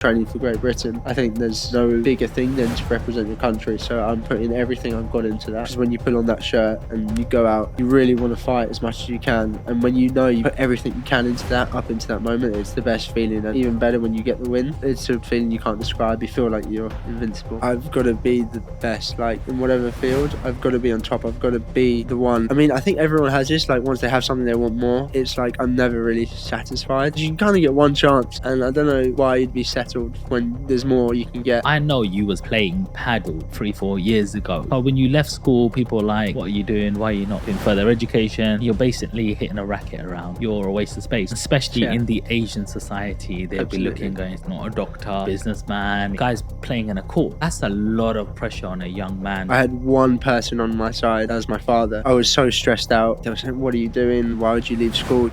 training for Great Britain. I think there's no bigger thing than to represent your country, so I'm putting everything I've got into that. Because when you put on that shirt and you go out, you really want to fight as much as you can, and when you know you put everything you can into that, up into that moment, it's the best feeling. And even better when you get the win. It's a feeling you can't describe. You feel like you're invincible. I've got to be the best, like in whatever field. I've got to be on top. I've got to be the one. I mean, I think everyone has this, like once they have something they want more, it's like I'm never really satisfied. You can kind of get one chance, and I don't know why you'd be settled when there's more you can get. I know you was playing paddle 3-4 years ago, but when you left school, people were like, what are you doing? Why are you not doing further education? You're basically hitting a racket around. You're a waste of space, especially in the Asian society. They'll be looking, going, it's not a doctor, businessman, guys playing in a court. That's a lot of pressure on a young man. I had one person on my side, that was my father. I was so stressed out. They were saying, what are you doing? Why would you leave school?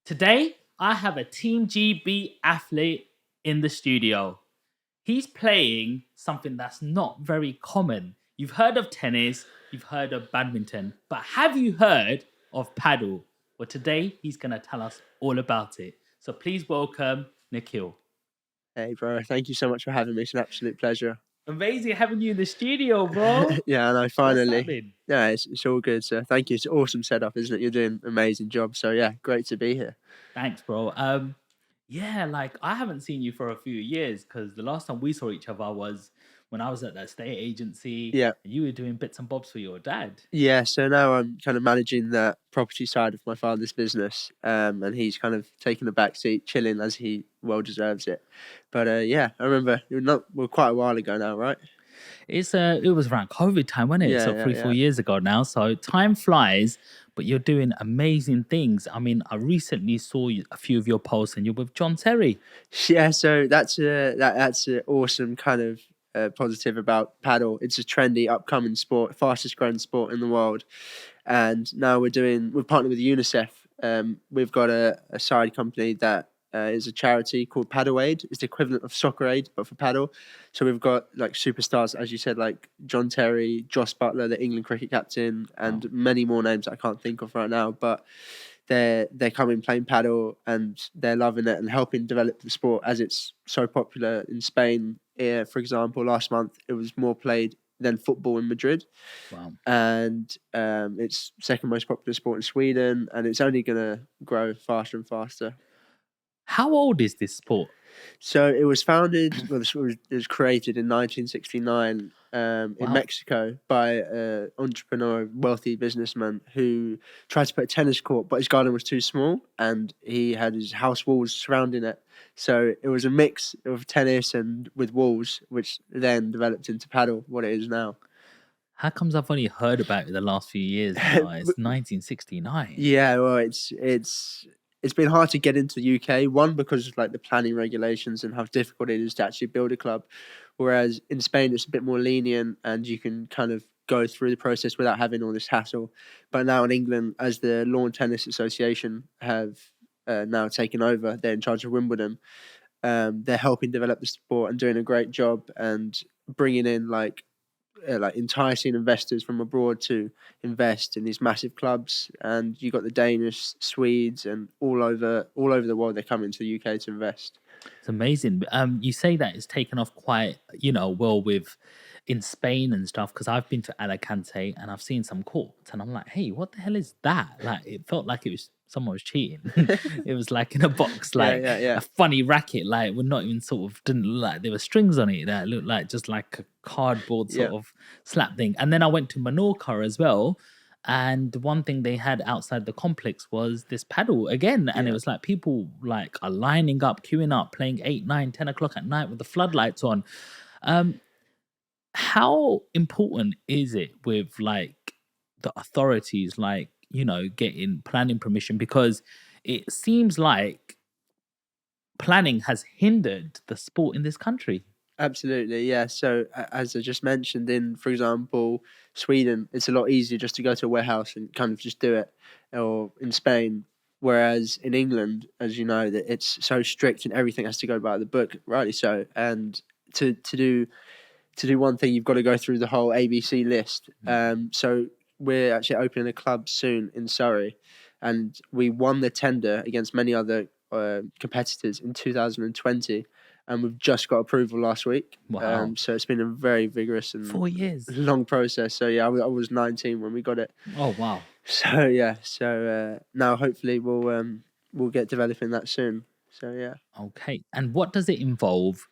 Today, I have a Team GB athlete in the studio. He's playing something that's not very common. You've heard of tennis, you've heard of badminton, but have you heard of paddle? Well, today he's going to tell us all about it. So please welcome Nikhil. Hey, bro. Thank you so much for having me. It's an absolute pleasure. Amazing having you in the studio, bro. Yeah, I know, finally. What's happening? Yeah, it's all good, sir. Thank you. It's an awesome setup, isn't it? You're doing an amazing job. So, yeah, great to be here. Thanks, bro. Yeah, like I haven't seen you for a few years because the last time we saw each other was when I was at that state agency. Yeah. And you were doing bits and bobs for your dad. Yeah, so now I'm kind of managing the property side of my father's business, and he's kind of taking a back seat, chilling as he well deserves it. But yeah, I remember quite a while ago now, right? It was around COVID time, wasn't it? Yeah, So yeah, 3-4 yeah. years ago now. So time flies, but you're doing amazing things. I mean, I recently saw a few of your posts, and you're with John Terry. Yeah, so that's an awesome kind of positive about paddle. It's a trendy, upcoming sport, fastest growing sport in the world, and now we're partnered with UNICEF. We've got a side company that is a charity called Padel Aid. It's the equivalent of Soccer Aid, but for paddle. So we've got like superstars, as you said, like John Terry, Joss Butler, the England cricket captain, and many more names I can't think of right now. But they're coming playing paddle, and they're loving it and helping develop the sport as it's so popular in Spain. For example, last month it was more played than football in Madrid. Wow. And it's second most popular sport in Sweden, and it's only going to grow faster and faster. How old is this sport? So it was founded, it was created in 1969 in Mexico by an entrepreneur, wealthy businessman who tried to put a tennis court, but his garden was too small and he had his house walls surrounding it. So it was a mix of tennis and with walls, which then developed into paddle, what it is now. How comes I've only heard about it the last few years? It's 1969. Yeah, well, it's been hard to get into the UK. One, because of like the planning regulations and how difficult it is to actually build a club. Whereas in Spain, it's a bit more lenient and you can kind of go through the process without having all this hassle. But now in England, as the Lawn Tennis Association have now taken over, they're in charge of Wimbledon. They're helping develop the sport and doing a great job and bringing in like enticing investors from abroad to invest in these massive clubs. And you got the Danish, Swedes, and all over the world, they come into the UK to invest. It's amazing. You say that it's taken off quite, well in Spain and stuff, because I've been to Alicante and I've seen some courts and I'm like, hey, what the hell is that? Like, it felt like someone was cheating. It was like in a box, like a funny racket, like we're not even didn't look like there were strings on it. That looked like just like a cardboard sort of slap thing. And then I went to Menorca as well. And one thing they had outside the complex was this paddle again. And it was like people like are lining up, queuing up, playing 8, 9, 10 o'clock at night with the floodlights on. How important is it with like the authorities, like, getting planning permission? Because it seems like planning has hindered the sport in this country. Absolutely, yeah. So as I just mentioned, for example, Sweden, it's a lot easier just to go to a warehouse and kind of just do it. Or in Spain, whereas in England, as you know, that it's so strict and everything has to go by the book, rightly so. And to do one thing, you've got to go through the whole ABC list. So we're actually opening a club soon in Surrey, and we won the tender against many other competitors in 2020, and we've just got approval last week. Wow. So it's been a very vigorous and 4 years. long process. So yeah, I was 19 when we got it. Oh wow. So yeah, now hopefully we'll get developing that soon. So yeah. Okay. And what does it involve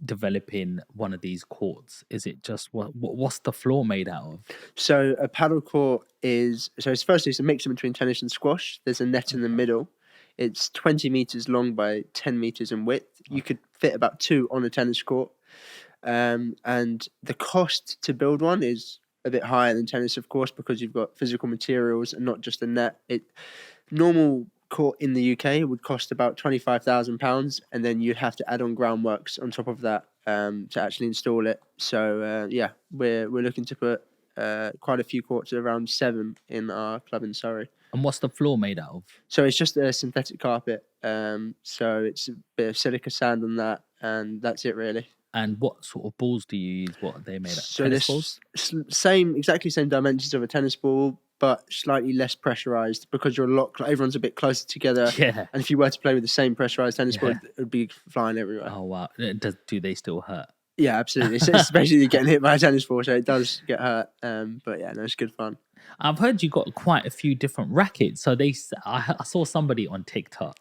developing one of these courts? Is it just what's the floor made out of? So a paddle court it's a mixture between tennis and squash. There's a net in the middle. It's 20 meters long by 10 meters in width. You could fit about 2 on a tennis court. And the cost to build one is a bit higher than tennis, of course, because you've got physical materials and not just a net. Normal court in the UK would cost about £25,000, and then you'd have to add on groundworks on top of that to actually install it. So yeah, we're looking to put quite a few courts, around 7 in our club in Surrey. And what's the floor made out of? So it's just a synthetic carpet. So it's a bit of silica sand on that, and that's it really. And what sort of balls do you use? What are they made of? So Tennis balls? exactly same dimensions of a tennis ball, but slightly less pressurized because everyone's a bit closer together. Yeah. And if you were to play with the same pressurized tennis ball, Yeah. it would be flying everywhere. Oh wow. Do they still hurt? Yeah, absolutely. It's basically getting hit by a tennis ball, so it does get hurt. But yeah, no, it's good fun. I've heard you got quite a few different rackets. So I saw somebody on TikTok.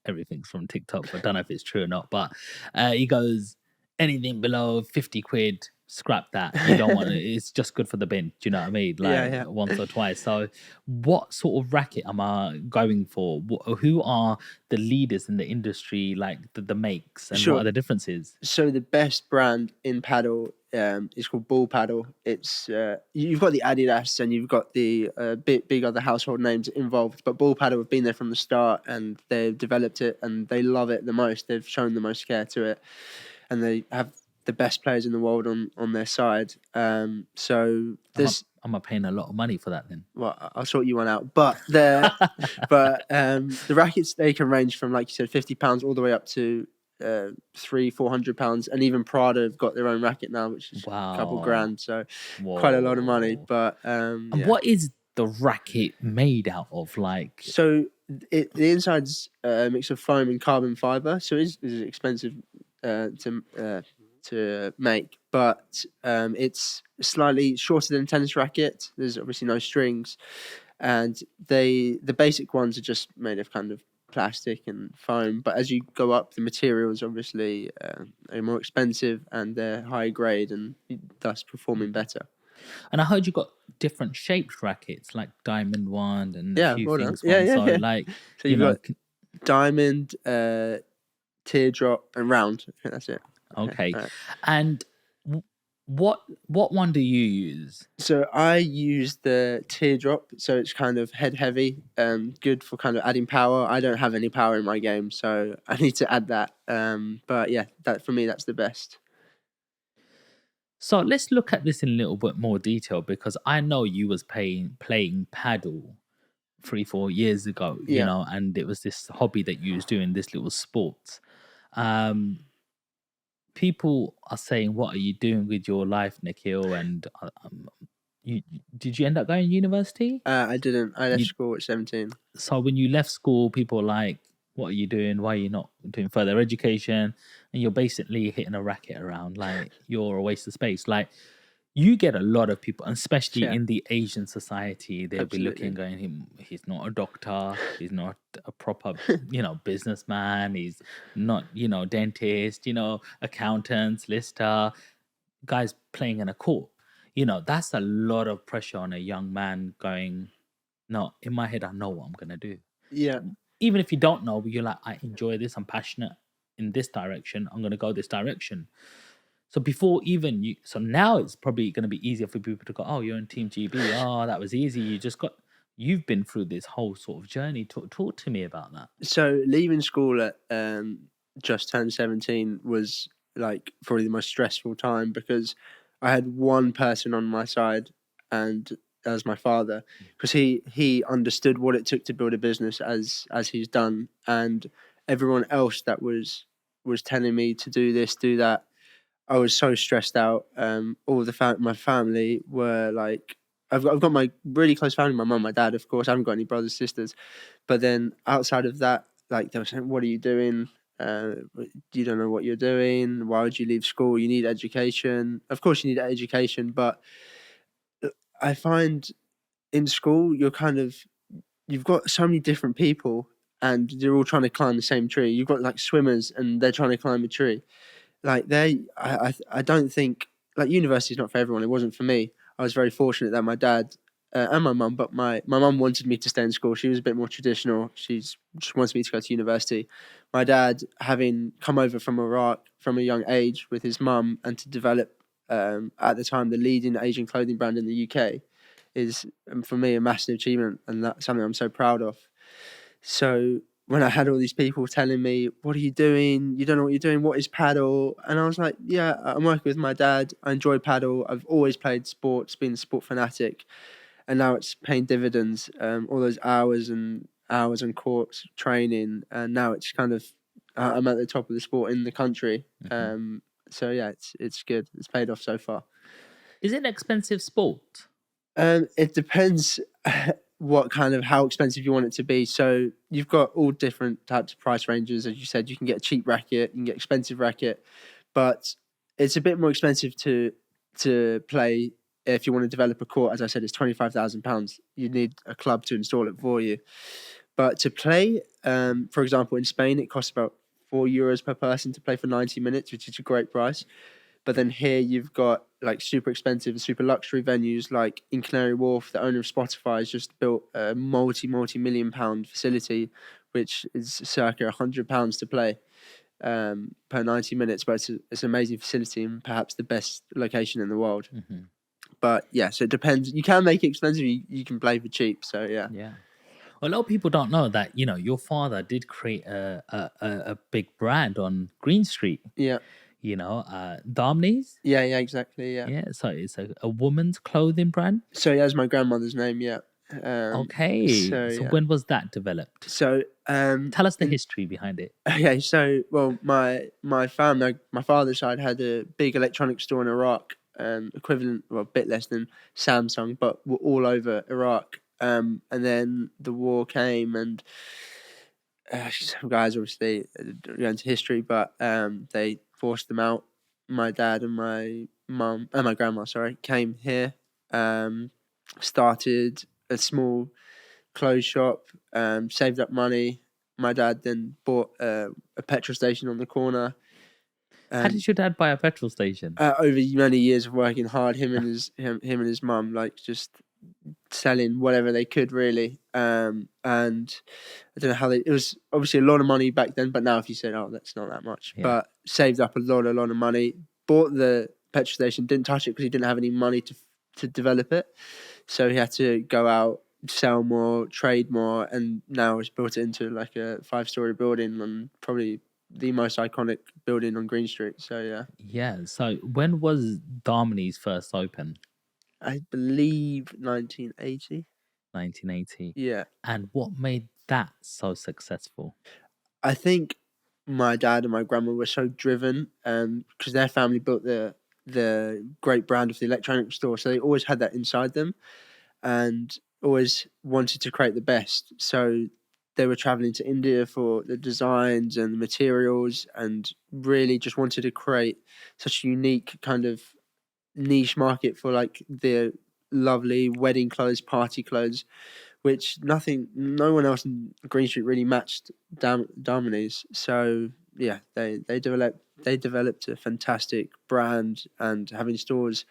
Everything's from TikTok, but I don't know if it's true or not. But he goes, anything below 50 quid, scrap that. You don't want it. It's just good for the bin. Do you know what I mean? Like Yeah. once or twice. So what sort of racket am I going for? Who are the leaders in the industry, like the makes, and Sure. what are the differences? So the best brand in paddle is called Ball Paddle. It's you've got the Adidas and you've got the big other household names involved, but Ball Paddle have been there from the start and they've developed it and they love it the most. They've shown the most care to it, and they have the best players in the world on their side. So there's. I'm paying a lot of money for that then. Well, I'll sort you one out. But the rackets, they can range from, like you said, £50 all the way up to £300-400, and even Prada have got their own racket now, which is a couple grand. So quite a lot of money. But And yeah. what is the racket made out of? Like, So the inside's a mix of foam and carbon fiber, so it's expensive to make, but it's slightly shorter than a tennis racket. There's obviously no strings, and the basic ones are just made of kind of plastic and foam. But as you go up, the materials obviously are more expensive and they're high grade and thus performing better. and I heard you got different shaped rackets, like diamond one and Yeah, a few well things. done. Yeah. Like, So you've got diamond, teardrop, and round. I think that's it. Okay. Right. And what one do you use? So I use the teardrop, so it's kind of head heavy, good for kind of adding power. I don't have any power in my game, so I need to add that. But yeah, that for me, that's the best. So let's look at this in a little bit more detail, because I know you was playing paddle 3-4 years ago, you Yeah. know, and it was this hobby that you was doing, this little sport. People are saying, "What are you doing with your life, Nikhil?" And did you end up going to university? I didn't. I left school at 17. So when you left school, people were like, "What are you doing? Why are you not doing further education?" And you're basically hitting a racket around, like you're a waste of space. Like, you get a lot of people, and especially Yeah. in the Asian society, they'll be Absolutely. looking, going, he's not a doctor, he's not a proper, businessman, he's not, dentist, accountant, lister, guys playing in a court. That's a lot of pressure on a young man going, no, in my head, I know what I'm going to do. Yeah. Even if you don't know, but you're like, I enjoy this, I'm passionate in this direction, I'm going to go this direction. So before even so now it's probably going to be easier for people to go, oh, you're in Team GB. Oh, that was easy. You've been through this whole sort of journey. Talk to me about that. So leaving school at just turned 17 was like probably the most stressful time, because I had one person on my side, and that was my father, because he understood what it took to build a business as he's done, and everyone else that was telling me to do this, do that, I was so stressed out. All my family were like, I've got my really close family, my mum, my dad, of course. I haven't got any brothers, sisters. But then outside of that, like they were saying, "What are you doing? You don't know what you're doing. Why would you leave school? You need education. Of course, you need education, but I find in school you've got so many different people, and they're all trying to climb the same tree. You've got like swimmers, and they're trying to climb a tree. Like I don't think like university is not for everyone. It wasn't for me. I was very fortunate that my dad and my mum, but my mum wanted me to stay in school. She was a bit more traditional. She wanted me to go to university. My dad, having come over from Iraq from a young age with his mum, and to develop at the time the leading Asian clothing brand in the UK, is for me a massive achievement, and that's something I'm so proud of. So when I had all these people telling me, "What are you doing? You don't know what you're doing. What is paddle?" And I was like, "Yeah, I'm working with my dad. I enjoy paddle. I've always played sports, been a sport fanatic, and now it's paying dividends. All those hours and hours on courts training, and now it's kind of I'm at the top of the sport in the country. So yeah, it's good. It's paid off so far. Is it an expensive sport? It depends how expensive you want it to be. So you've got all different types of price ranges. As you said, you can get a cheap racket, you can get expensive racket, but it's a bit more expensive to play if you want to develop a court. As I said, it's £25,000. You need a club to install it for you. But to play, for example, in Spain, it costs about €4 per person to play for 90 minutes, which is a great price. But then here you've got like super expensive, super luxury venues like in Canary Wharf. The owner of Spotify has just built a multi-million pound facility, which is circa £100 to play per 90 minutes. But it's an amazing facility and perhaps the best location in the world. But yeah, so it depends. You can make it expensive. You can play for cheap. So yeah. Yeah. Well, a lot of people don't know that, your father did create a big brand on Green Street, Yeah. Daminis. Yeah. Yeah. Exactly. Yeah. Yeah, so it's a woman's clothing brand. So yeah, that's my grandmother's name. Yeah. Okay, So so yeah. when was that developed? So Tell us the history behind it. okay, so well, my family, my father's side had a big electronics store in Iraq, equivalent, well, a bit less than Samsung, but were all over Iraq. And then the war came, and some guys obviously go into history, but they forced them out. My dad and my grandma, sorry, came here, started a small clothes shop, saved up money. My dad then bought a petrol station on the corner. How did your dad buy a petrol station? Over many years of working hard, him and his mum, like just selling whatever they could, really. And I don't know how it was obviously a lot of money back then, but now if you said, "Oh, that's not that much," Yeah. but saved up a lot of money, bought the petrol station, didn't touch it because he didn't have any money to develop it, so he had to go out, sell more, trade more, and now it's built it into like a 5-story building and probably the most iconic building on Green Street. So yeah, Yeah, so when was Daminis first open? I believe 1980. 1980. Yeah, And what made that so successful? I think my dad and my grandma were so driven, because their family built the great brand of the electronics store, so they always had that inside them, and always wanted to create the best. So they were traveling to India for the designs and the materials, and really just wanted to create such a unique kind of niche market for like the lovely wedding clothes, party clothes, which no one else in Green Street really matched Daminis. So yeah, they developed a fantastic brand and having stores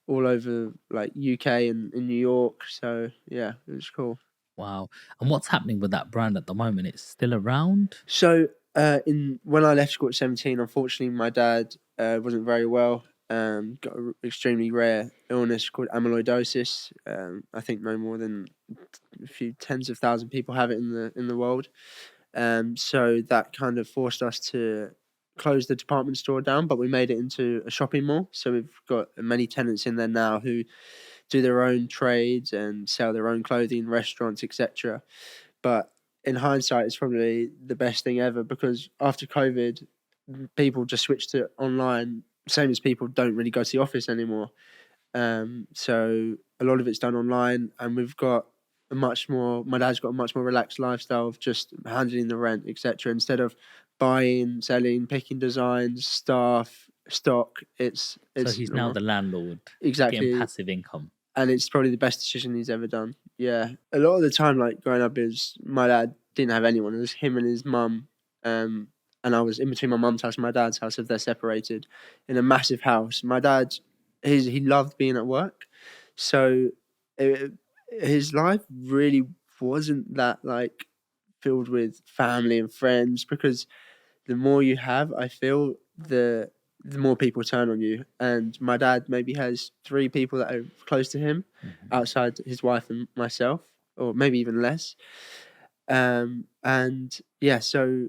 all over like UK and in New York. So yeah, it was cool. Wow. And what's happening with that brand at the moment? It's still around? So in when I left school at 17, unfortunately my dad wasn't very well. Got an extremely rare illness called amyloidosis. I think no more than a few tens of thousands of people have it in the world. So that kind of forced us to close the department store down, but we made it into a shopping mall. So we've got many tenants in there now who do their own trades and sell their own clothing, restaurants, etc. But in hindsight, it's probably the best thing ever because after COVID, people just switched to online. Same as people don't really go to the office anymore. So a lot of it's done online, and we've got much more. My dad's got a much more relaxed lifestyle of just handling the rent, etc. Instead of buying, selling, picking designs, staff, stock. So It's he's now the landlord, getting exactly, passive income. and it's probably the best decision he's ever done. Yeah, a lot of the time, like growing up, is my dad didn't have anyone. It was him and his mum, and I was in between my mum's house and my dad's house if they're separated, in a massive house. My dad, he loved being at work, so it, his life really wasn't that like filled with family and friends, because the more you have, I feel the more people turn on you. And my dad maybe has 3 people that are close to him, outside his wife and myself, or maybe even less. And yeah, so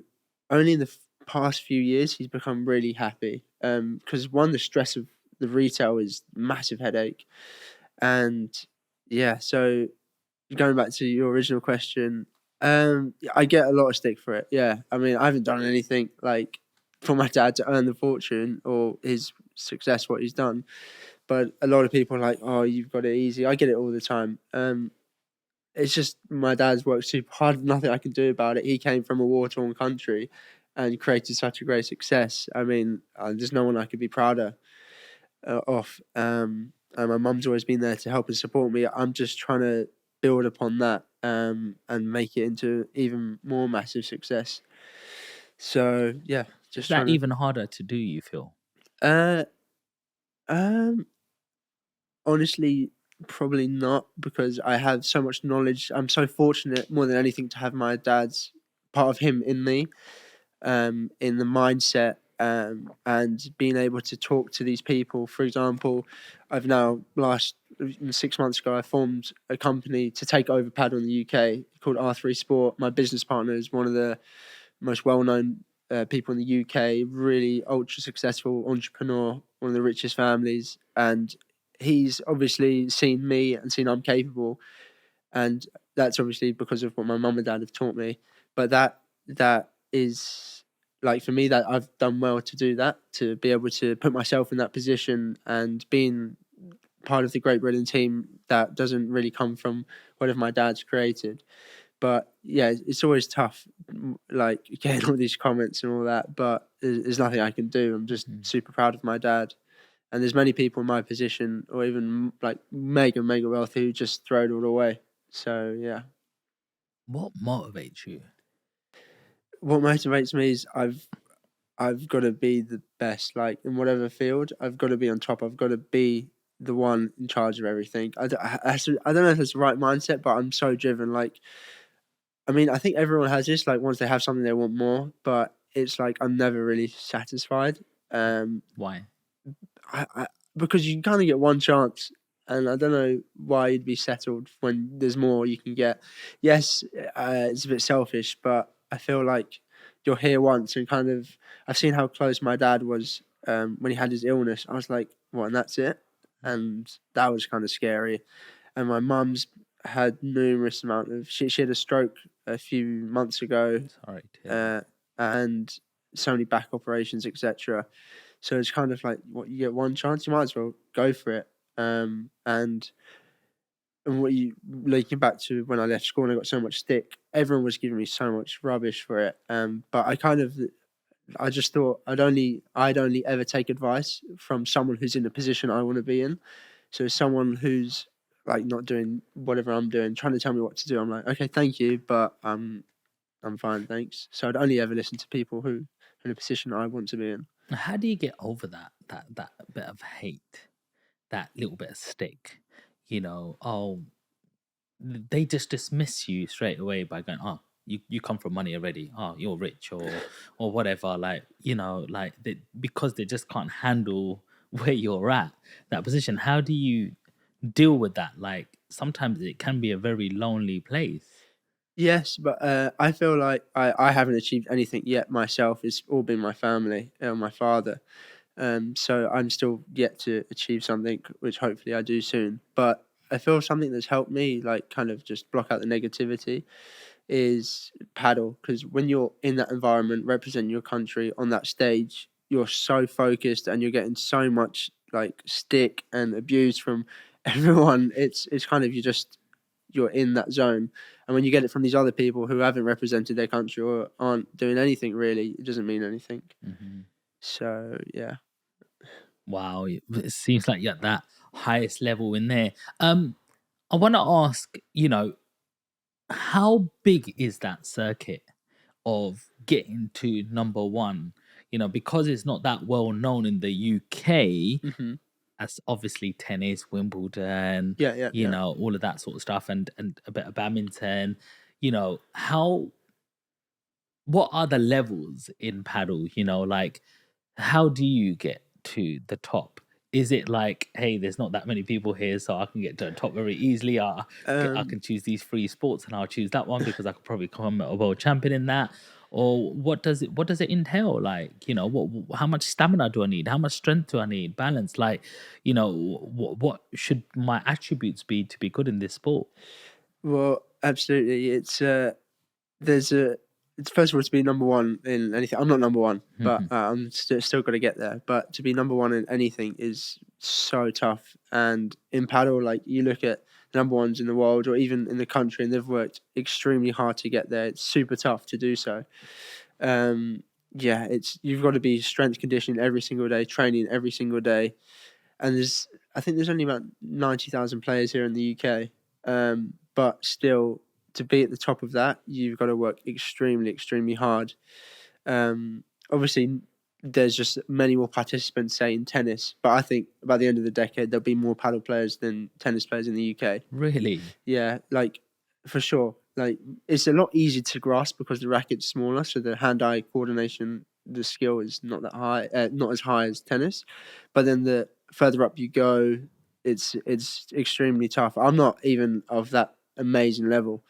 only in the past few years he's become really happy. Because one, the stress of the retail is a massive headache, and yeah, so going back to your original question, I get a lot of stick for it. Yeah, I mean, I haven't done anything like for my dad to earn the fortune or his success, what he's done. But a lot of people are like, "Oh, you've got it easy." I get it all the time. It's just my dad's worked super hard. Nothing I can do about it. He came from a war-torn country and created such a great success. I mean, there's no one I could be prouder off. And my mum's always been there to help and support me. I'm just trying to build upon that, and make it into even more massive success. So yeah, Is just that trying to. even harder to do, you feel? Uh, um, Honestly, probably not, because I have so much knowledge. I'm so fortunate more than anything to have my dad's part of him in me, in the mindset, and being able to talk to these people. For example, I've now last 6 months ago I formed a company to take over Padel in the UK called R3 Sport. My business partner is one of the most well-known people in the UK, really ultra successful entrepreneur, one of the richest families, and he's obviously seen me and seen I'm capable, and that's obviously because of what my mum and dad have taught me. But that is, like, for me, that I've done well to do that, to be able to put myself in that position, and being part of the great Britain team that doesn't really come from whatever my dad's created. But yeah, it's always tough, like getting all these comments and all that. But there's nothing I can do. I'm just super proud of my dad. And there's many people in my position, or even like mega wealthy, who just throw it all away. So yeah, What motivates you? what motivates me is I've got to be the best, like in whatever field. I've got to be on top. I've got to be the one in charge of everything. I don't know if it's the right mindset, but I'm so driven. Like, I mean, I think everyone has this. Like, once they have something, they want more. But it's like I'm never really satisfied. Um, Why? I because you kind of get one chance, and I don't know why you'd be settled when there's more you can get. Yes, it's a bit selfish, but I feel like you're here once, and kind of I've seen how close my dad was, when he had his illness. I was like, what, and that's it, and that was kind of scary. And my mum's had numerous amount of she had a stroke a few months ago, Sorry to hear that. and so many back operations, etc. So it's kind of like, what, you get one chance, you might as well go for it. And what you looking back to when I left school and I got so much stick, everyone was giving me so much rubbish for it. But I just thought I'd only ever take advice from someone who's in the position I want to be in. So someone who's like not doing whatever I'm doing, trying to tell me what to do, I'm like, okay, thank you, but I'm fine, thanks. So I'd only ever listen to people who are in a position I want to be in. How do you get over that bit of hate, that little bit of stick? Oh, they just dismiss you straight away by going, "Oh, you come from money already. Oh, you're rich," or whatever. Like, because they just can't handle where you're at, that position. How do you deal with that? Like, sometimes it can be a very lonely place. Yes, but I feel like I haven't achieved anything yet myself. It's all been my family and my father. So I'm still yet to achieve something, which hopefully I do soon. But I feel something that's helped me, like, kind of just block out the negativity, is paddle. Because when you're in that environment, representing your country on that stage, you're so focused and you're getting so much like stick and abuse from everyone. It's kind of, you're in that zone. And when you get it from these other people who haven't represented their country or aren't doing anything really, it doesn't mean anything. So yeah. Wow, it seems like you're at that highest level in there. I want to ask, how big is that circuit of getting to number one? Because it's not that well known in the UK, Hmm. as obviously tennis, Wimbledon, Yeah. all of that sort of stuff, and a bit of badminton. How what are the levels in paddle? Like how do you get to the top? Is it like, hey, there's not that many people here, so I can get to the top very easily? I Um, can choose these three sports, and I'll choose that one because I could probably become a world champion in that. Or what does it entail? Like, how much stamina do I need? How much strength do I need? Balance, like, what should my attributes be to be good in this sport? well, absolutely. There's a it's first of all to be number one in anything. I'm not number one, but I'm still got to get there. But to be number one in anything is so tough. And in paddle, like you look at the number ones in the world or even in the country, and they've worked extremely hard to get there. It's super tough to do so. Yeah, you've got to be strength conditioning every single day, training every single day. And I think there's only about 90,000 players here in the UK. But still, to be at the top of that, you've got to work extremely, extremely hard. Obviously, there's just many more participants, say, in tennis. But I think by the end of the decade, there'll be more paddle players than tennis players in the UK. Really? Yeah, like for sure. Like it's a lot easier to grasp because the racket's smaller, so the hand-eye coordination, the skill is not that high, not as high as tennis. But then the further up you go, it's extremely tough. I'm not even of that amazing level,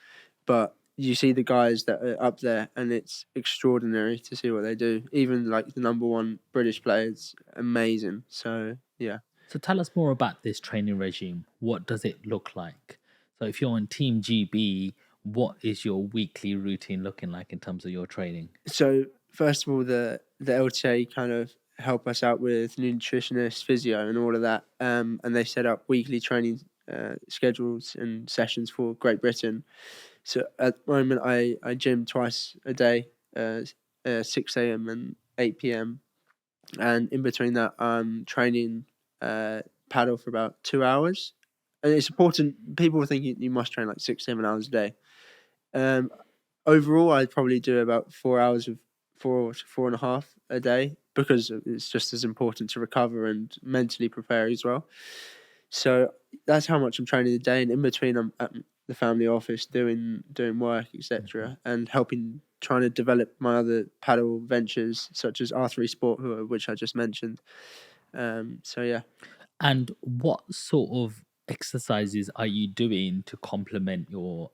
but you see the guys that are up there, and it's extraordinary to see what they do. Even like the number one British player, it's amazing. So yeah. So tell us more about this training regime. What does it look like? So if you're on Team GB, what is your weekly routine looking like in terms of your training? So first of all, the LTA kind of help us out with nutritionist, physio, and all of that. And they set up weekly training schedules and sessions for Great Britain. So at the moment, I gym twice a day, 6 a.m. and 8 p.m. And in between that, I'm training paddle for about 2 hours. And it's important. People think you must train like 6, 7 hours a day. Um, Overall, I'd probably do about 4 hours of 4 to 4.5 a day because it's just as important to recover and mentally prepare as well. So that's how much I'm training a day, and in between, I'm at the family office doing work, etc., and helping trying to develop my other paddle ventures such as R3 Sport, which I just mentioned. So yeah. And what sort of exercises are you doing to complement your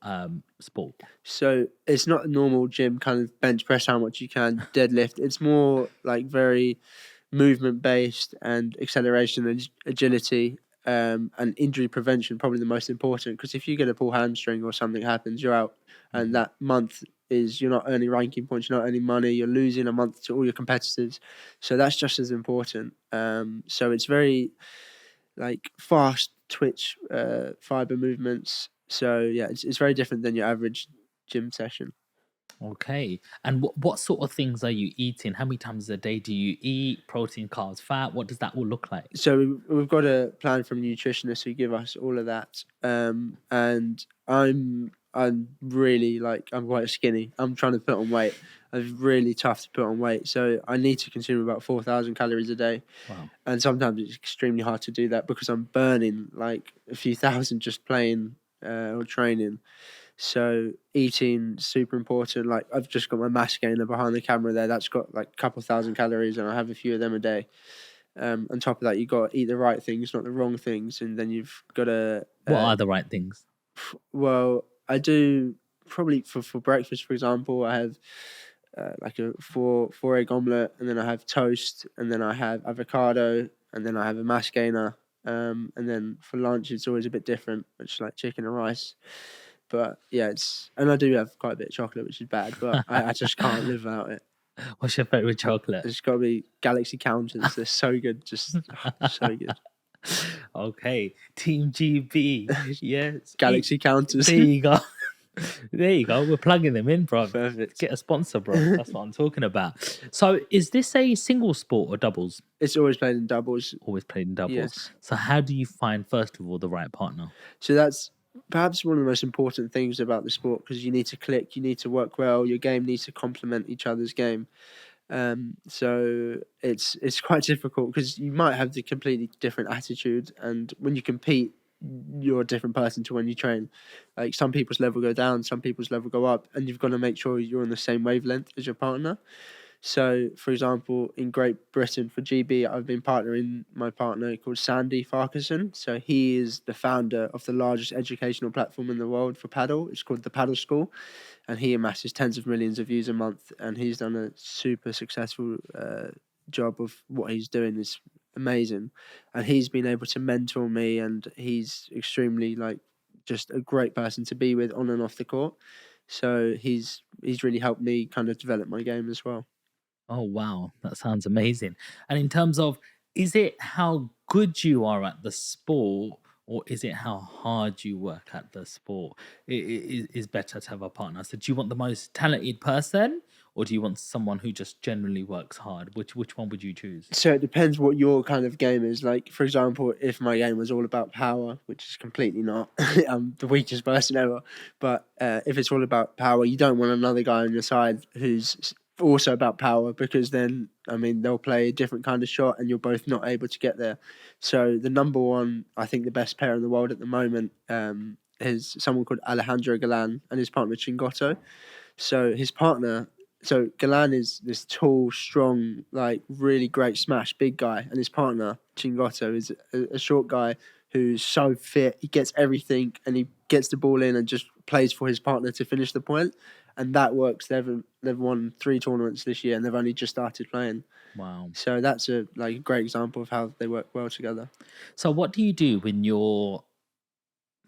sport? So it's not a normal gym kind of bench press how much you can deadlift. It's more like very movement based and acceleration and agility, and injury prevention probably the most important, because if you get a pull hamstring or something happens, you're out, and that month is you're not earning ranking points, you're not earning money, you're losing a month to all your competitors. So that's just as important. So it's very like fast twitch fiber movements. So yeah, it's very different than your average gym session. Okay. And what sort of things are you eating? How many times a day do you eat? Protein, carbs, fat? What does that all look like? So we've got a plan from nutritionists who give us all of that. And I'm really like I'm quite skinny. I'm trying to put on weight. It's really tough to put on weight. So I need to consume about 4,000 calories a day. Wow. And sometimes it's extremely hard to do that because I'm burning like a few thousand just playing or training. So eating super important. Like I've just got my mass gainer behind the camera there. That's got like a couple thousand calories, and I have a few of them a day. On top of that, you got to eat the right things, not the wrong things, and then you've got to. What are the right things? Well, I do probably for breakfast, for example, I have like a four egg omelette, and then I have toast, and then I have avocado, and then I have a mass gainer. And then for lunch, it's always a bit different, which is like chicken and rice. But yeah, and I do have quite a bit of chocolate, which is bad, but I just can't live without it. What's your favorite chocolate? It's got to be Galaxy Counters. They're so good, just so good. Okay, Team GB. Yes, Galaxy counters. there you go. There you go. We're plugging them in, bro. Perfect. Get a sponsor, bro. That's what I'm talking about. So, is this a single sport or doubles? It's always played in doubles. Always played in doubles. Yes. So, how do you find first of all the right partner? So that's perhaps one of the most important things about the sport, because you need to click, you need to work well, your game needs to complement each other's game. So it's quite difficult because you might have the completely different attitude, and when you compete, you're a different person to when you train. Like some people's level go down, some people's level go up, and you've got to make sure you're on the same wavelength as your partner. So, for example, in Great Britain for GB, I've been partnering my partner called Sandy Farquharson. So he is the founder of the largest educational platform in the world for paddle. It's called the Paddle School, and he amasses tens of millions of views a month. And he's done a super successful job of what he's doing. Is amazing, and he's been able to mentor me, and he's extremely just a great person to be with on and off the court. So he's really helped me kind of develop my game as well. Oh, wow. That sounds amazing. And in terms of, is it how good you are at the sport or is it how hard you work at the sport? It is better to have a partner. So, do you want the most talented person or do you want someone who just generally works hard? Which one would you choose? So it depends what your kind of game is. Like, for example, if my game was all about power, which is completely not, I'm the weakest person ever. But if it's all about power, you don't want another guy on your side who's also about power, because then, I mean, they'll play a different kind of shot and you're both not able to get there. So the number one, I think the best player in the world at the moment is someone called Alejandro Galan and his partner Chingotto. So his partner, so Galan is this tall, strong, like really great smash, big guy, and his partner Chingotto is a short guy who's so fit. He gets everything, and he gets the ball in and just plays for his partner to finish the point, and that works. They've won 3 tournaments this year, and they've only just started playing. Wow. So that's a great example of how they work well together. So, what do you do when your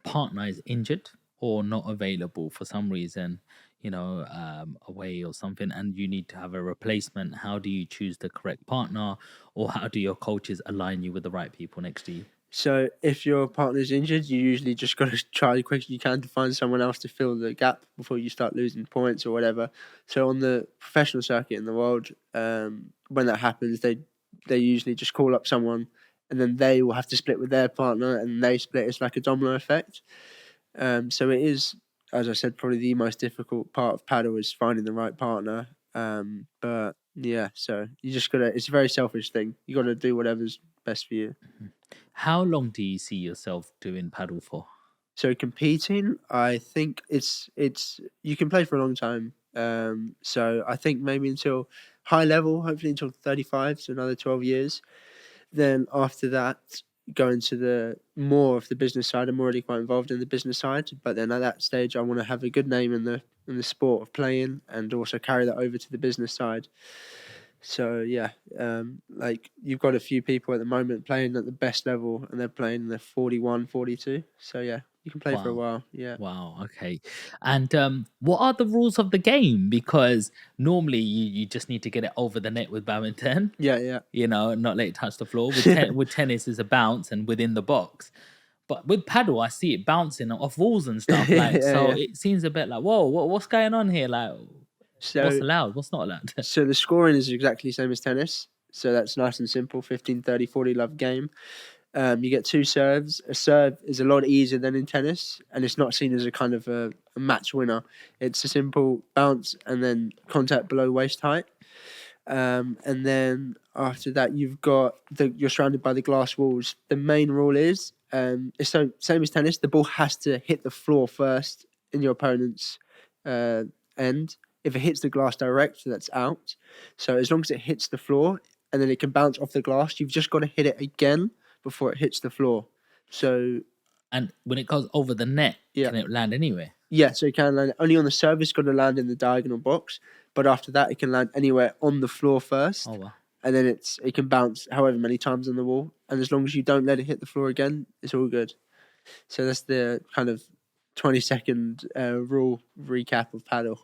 partner is injured or not available for some reason, away or something, and you need to have a replacement? How do you choose the correct partner, or how do your coaches align you with the right people next to you? So if your partner's injured, you usually just got to try as quick as you can to find someone else to fill the gap before you start losing points or whatever. So on the professional circuit in the world, when that happens, they usually just call up someone, and then they will have to split with their partner, and they split. It's like a domino effect. So it is, as I said, probably the most difficult part of paddle is finding the right partner. But yeah, so you just gotta. It's a very selfish thing. You got to do whatever's best for you. How long do you see yourself doing paddle for? So competing, I think it's you can play for a long time. So I think maybe until high level, hopefully until 35, so another 12 years. Then after that, go into the more of the business side. I'm already quite involved in the business side, but then at that stage, I want to have a good name in the sport of playing, and also carry that over to the business side. So yeah, like you've got a few people at the moment playing at the best level, and they're playing the 41, 42. So yeah, you can play for a Wow. while. Yeah. Wow. Okay. And what are the rules of the game? Because normally you just need to get it over the net with badminton, Yeah, not let it touch the floor. yeah. With tennis is a bounce and within the box. But with paddle, I see it bouncing off walls and stuff. Like, Yeah, so yeah. it seems a bit like, whoa, what's going on here? Like, what's So allowed? What's not allowed? so the scoring is exactly the same as tennis. So that's nice and simple, 15, 30, 40 love game. You get 2 serves. A serve is a lot easier than in tennis, and it's not seen as a kind of a match winner. It's a simple bounce and then contact below waist height. And then after that, you're surrounded by the glass walls. The main rule is it's so same as tennis. The ball has to hit the floor first in your opponent's end. If it hits the glass direct, that's out. So as long as it hits the floor and then it can bounce off the glass, you've just got to hit it again before it hits the floor. So And when it goes over the net, yeah, can it land anywhere? yeah. So it can land only on the service. Got to land in the diagonal box, but after that, it can land anywhere on the floor Oh, first, wow. and then it can bounce however many times on the wall. And as long as you don't let it hit the floor again, it's all good. So that's the kind of 20-second rule recap of paddle.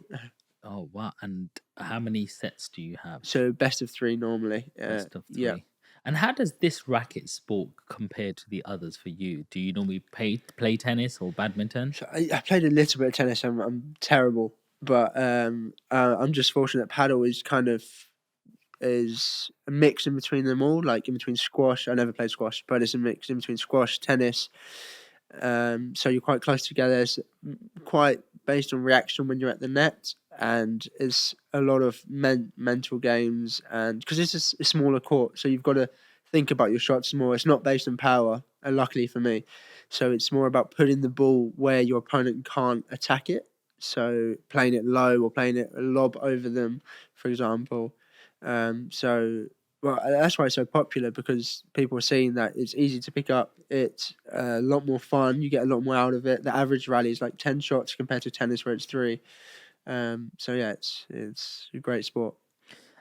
Oh, wow. And how many sets do you have? So best of 3 normally. Best of Yeah. three. And how does this racket sport compare to the others for you? Do you normally play tennis or badminton? So I played a little bit of tennis. I'm terrible, but I'm just fortunate. Paddle is kind of is a mix in between them all, like in between squash. I never played squash, but it's a mix in between squash, tennis. So you're quite close together. It's quite based on reaction when you're at the net, and it's a lot of mental games. And because it's a smaller court, so you've got to think about your shots more. It's not based on power, and luckily for me, so it's more about putting the ball where your opponent can't attack it. So playing it low or playing it a lob over them, for example. So well, that's why it's so popular, because people are seeing that it's easy to pick up. It's a lot more fun. You get a lot more out of it. The average rally is like 10 shots compared to tennis where it's 3. So yeah, it's a great sport.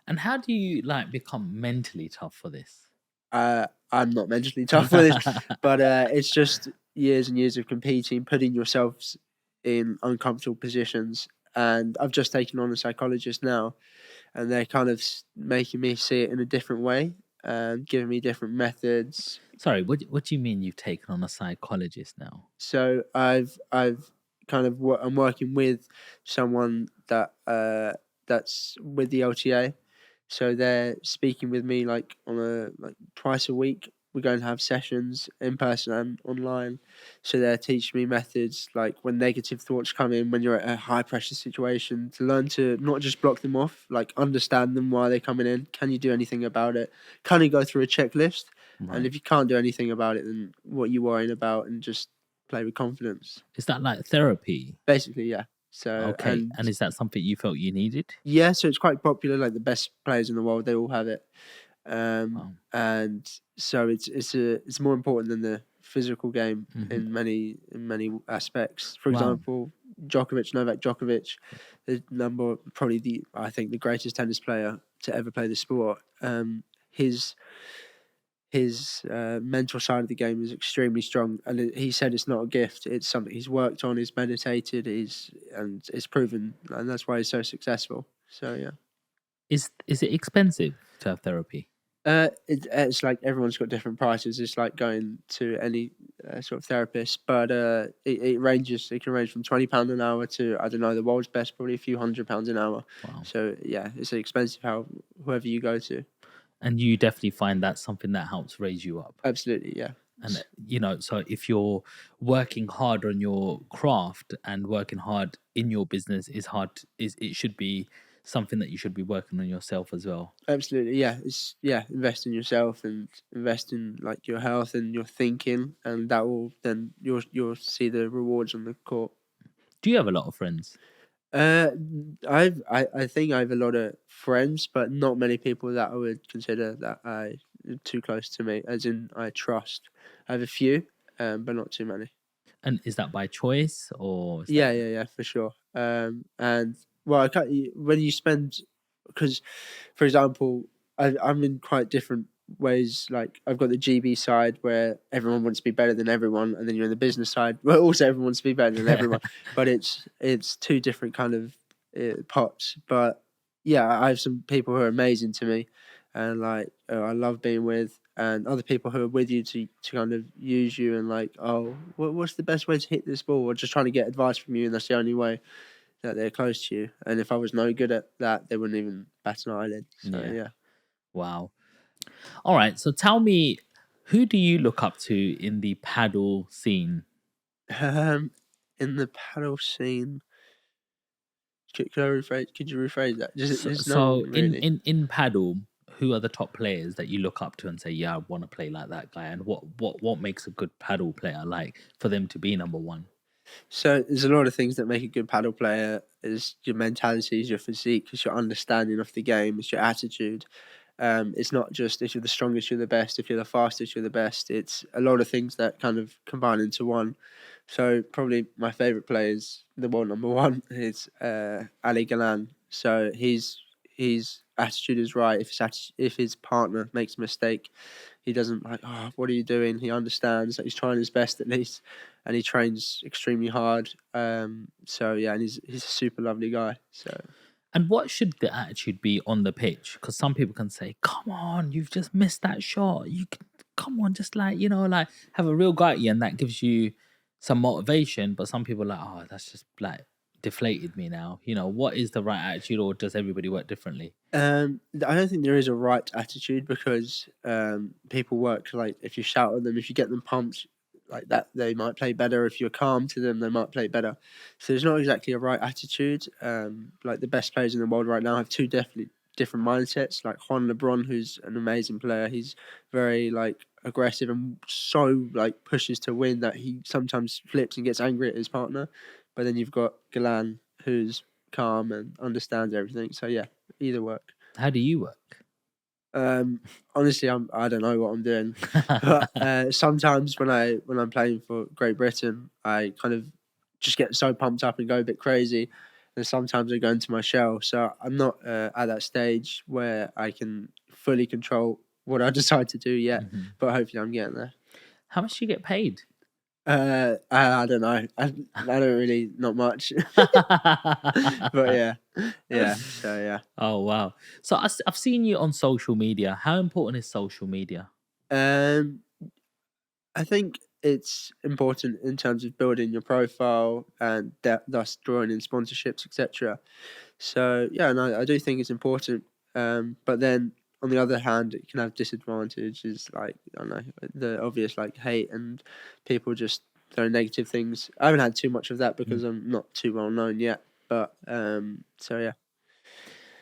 And how do you like become mentally tough for this? I'm not mentally tough for this, but it's just years and years of competing, putting yourselves in uncomfortable positions. And I've just taken on a psychologist now, and they're kind of making me see it in a different way, giving me different methods. Sorry, what do you mean you've taken on a psychologist now? So I've kind of I'm working with someone that that's with the LTA. So they're speaking with me like on a like twice a week. We're going to have sessions in person and online. So they're teaching me methods like when negative thoughts come in, when you're at a high pressure situation, to learn to not just block them off, like understand them while they're coming in. Can you do anything about it? Kind of go through a checklist. And Right. if you can't do anything about it, then what are you worrying about? And just play with confidence. Is that like therapy? Basically, yeah. So Okay. And is that something you felt you needed? yeah, so it's quite popular. Like the best players in the world, they all have it. Wow. And so it's more important than the physical game Mhm. in many aspects. For Wow. example, Novak Djokovic, I think the greatest tennis player to ever play the sport. His mental side of the game is extremely strong, and he said it's not a gift. It's something he's worked on, he's meditated, and it's proven, and that's why he's so successful. So yeah. Is it expensive to have therapy? It's like everyone's got different prices. It's like going to any sort of therapist, but it ranges. It can range from £20 an hour to, I don't know, the world's best, probably a few £100 an hour. Wow. So yeah, it's expensive. Whoever you go to, And you definitely find that's something that helps raise you up. absolutely, yeah. And so if you're working hard on your craft and working hard in your business is hard, it should be something that you should be working on yourself as well. Absolutely, yeah. Invest in yourself and invest in like your health and your thinking, and that will then you'll see the rewards on the court. Do you have a lot of friends? I think I have a lot of friends, but not many people that I would consider that I too close to me, as in I trust. I have a few, but not too many. And is that by choice or is Yeah, for sure. And well, I can't, when you spend, because, for example, I'm in quite different ways. Like I've got the GB side where everyone wants to be better than everyone, and then you're in the business side where also everyone wants to be better than everyone. But it's two different kind of pots. But yeah, I have some people who are amazing to me, and like I love being with, and other people who are with you to kind of use you and like, oh, what's the best way to hit this ball, or just trying to get advice from you, and that's the only way that they're close to you. And if I was no good at that, they wouldn't even bat an eyelid. So yeah. Wow. All right. So tell me, who do you look up to in the paddle scene? In the paddle scene, could you rephrase that? Just no So one really. in paddle, who are the top players that you look up to and say, yeah, I want to play like that guy? And what makes a good paddle player, like for them to be number one? So there's a lot of things that make a good paddle player. Is your mentality, is your physique, is your understanding of the game, is your attitude. It's not just if you're the strongest, you're the best. If you're the fastest, you're the best. It's a lot of things that kind of combine into one. So probably my favourite player is the world number one. It's Ali Galan. So his attitude is right. If his partner makes a mistake, he doesn't like, oh, what are you doing? He understands that he's trying his best at least, and he trains extremely hard. So yeah, and he's a super lovely guy. So. And what should the attitude be on the pitch? Because some people can say, "Come on, you've just missed that shot. You can come on, just like like have a real go at you," and that gives you some motivation. But some people are like, "Oh, that's just like deflated me now." What is the right attitude, or does everybody work differently? I don't think there is a right attitude because people work like if you shout at them, if you get them pumped like that, they might play better. If you're calm to them, they might play better. So there's not exactly a right attitude. Like the best players in the world right now have two definitely different mindsets. Like Juan LeBron, who's an amazing player, he's very like aggressive and so like pushes to win that he sometimes flips and gets angry at his partner. But then you've got Galan, who's calm and understands everything. So yeah, either work. How do you work? Honestly, I don't know what I'm doing, but sometimes when I'm playing for Great Britain, I kind of just get so pumped up and go a bit crazy, and sometimes I go into my shell. So I'm not at that stage where I can fully control what I decide to do yet, Mhm. but hopefully I'm getting there. How much do you get paid? I don't know. I don't really, not much, but yeah. So yeah. Oh wow! So I've seen you on social media. How important is social media? Um, I think it's important in terms of building your profile and thus drawing in sponsorships, etc. So yeah, and I do think it's important. But then on the other hand, it can have disadvantages like I don't know the obvious like hate and people just throwing negative things. I haven't had too much of that because I'm not too well known yet. But so yeah.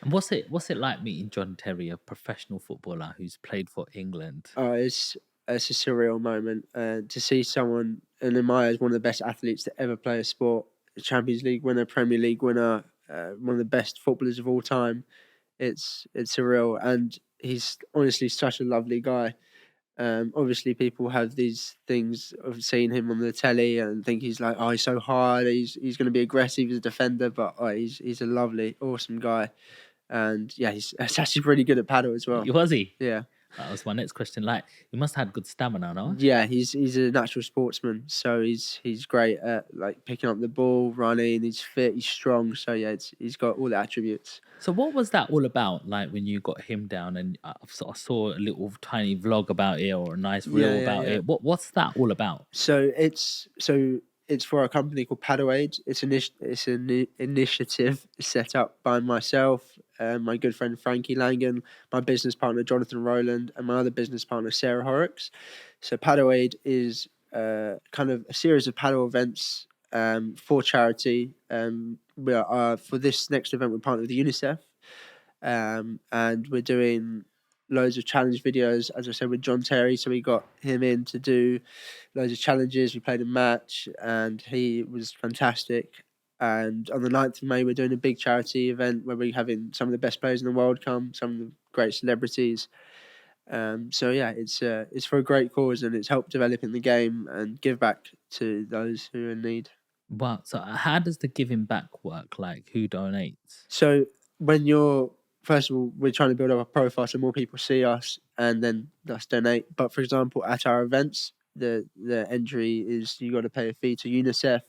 And what's it like meeting John Terry, a professional footballer who's played for England? It's a surreal moment to see someone, and in my eyes, one of the best athletes to ever play a sport, a Champions League winner, Premier League winner, one of the best footballers of all time. It's surreal, and he's honestly such a lovely guy. Obviously, people have these things of seeing him on the telly and think he's like, oh, he's so hard. He's going to be aggressive as a defender, but he's a lovely, awesome guy, and yeah, he's actually pretty good at paddle as well. Was he? Yeah. That was my next question. Like, he must have had good stamina, no? Yeah, he's a natural sportsman, so he's great at like picking up the ball, running. He's fit, he's strong. So yeah, he's got all the attributes. So what was that all about? Like when you got him down, and I saw a little tiny vlog about it or a nice Yeah, reel yeah, about yeah. it. What's that all about? So it's for a company called Padel Aid. It's an initiative set up by myself, my good friend Frankie Langan, my business partner Jonathan Rowland, and my other business partner Sarah Horrocks. So Padel Aid is kind of a series of paddle events for charity. For this next event, we're partnered with UNICEF, and we're doing loads of challenge videos. As I said, with John Terry, so we got him in to do loads of challenges. We played a match, and he was fantastic. And on the 9th of May, we're doing a big charity event where we're having some of the best players in the world come, some of the great celebrities. So yeah, it's for a great cause, and it's helped developing the game and give back to those who are in need. Wow. So how does the giving back work? Like who donates? So when you're first of all, we're trying to build up a profile so more people see us and then thus donate. But for example, at our events, the entry is you got to pay a fee to UNICEF.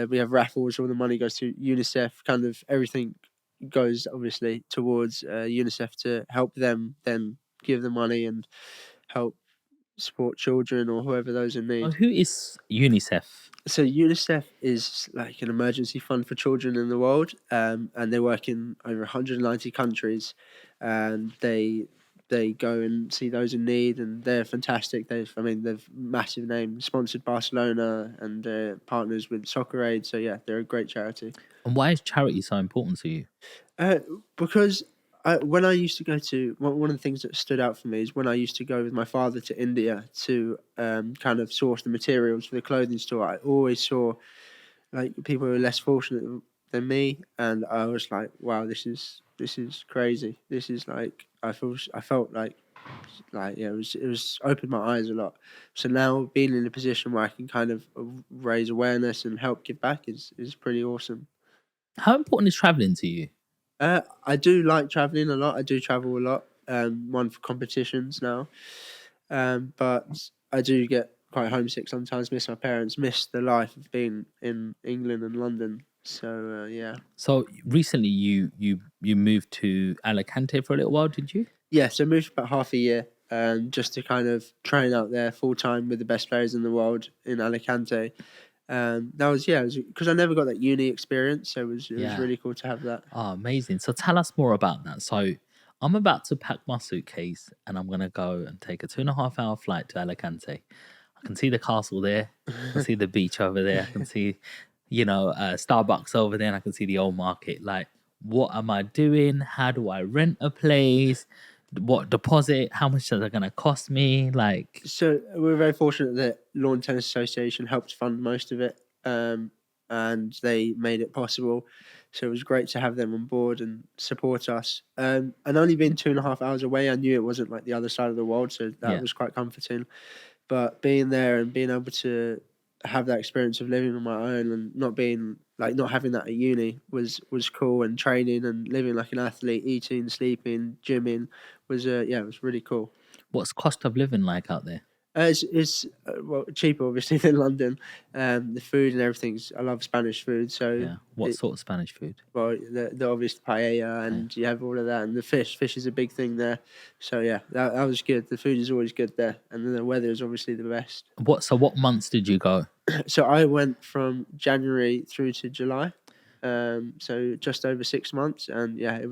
We have raffles, all the money goes to UNICEF. Kind of everything goes obviously towards UNICEF to help them then give the money and help support children or whoever those in Oh, need. who is UNICEF? So UNICEF is like an emergency fund for children in the world, and they work in over 190 countries, and they go and see those in need, and they're fantastic. They've massive name, sponsored Barcelona, and partners with Soccer Aid. So yeah, they're a great charity. And why is charity so important to you? Uh, because when I used to go to one of the things that stood out for me is when I used to go with my father to India to kind of source the materials for the clothing store. I always saw like people who were less fortunate than me, and I was like, wow, this is crazy. This is like I felt like yeah, it was opened my eyes a lot. So now being in a position where I can kind of raise awareness and help give back is pretty awesome. How important is traveling to you? I do like traveling a lot. I do travel a lot. One for competitions now, but I do get quite homesick sometimes. Miss my parents. Miss the life of being in England and London. So yeah. So recently, you moved to Alicante for a little while, did you? Yeah, so I moved for about half a year, just to kind of train out there full time with the best players in the world in Alicante. That was because I never got that uni experience, so it was Yeah. really cool to have that. Oh, amazing. So tell us more about that. So I'm about to pack my suitcase and I'm gonna go and take a 2.5 hour flight to Alicante. I can see the castle there. I can see the beach over there. I can see, Starbucks over there, and I can see the old market. Like, what am I doing? How do I rent a place? What deposit? How much is it gonna cost me? Like, So we're very fortunate that Lawn Tennis Association helped fund most of it, and they made it possible. So it was great to have them on board and support us. And only being 2.5 hours away, I knew it wasn't like the other side of the world, so that yeah, was quite comforting. But being there and being able to have that experience of living on my own and not having that at uni was cool, and training and living like an athlete, eating, sleeping, gymming it was really cool. what's cost of living like out there? It's cheaper obviously than London. The food and everything's. I love Spanish food, so Yeah, what it sort of Spanish food? well the obvious paella, Yeah. and you have all of that, and the fish. Fish is a big thing there, so yeah, that was good. The food is always good there, and then the weather is obviously the best. What months did you go? So I went from January through to July, so just over 6 months, and yeah, it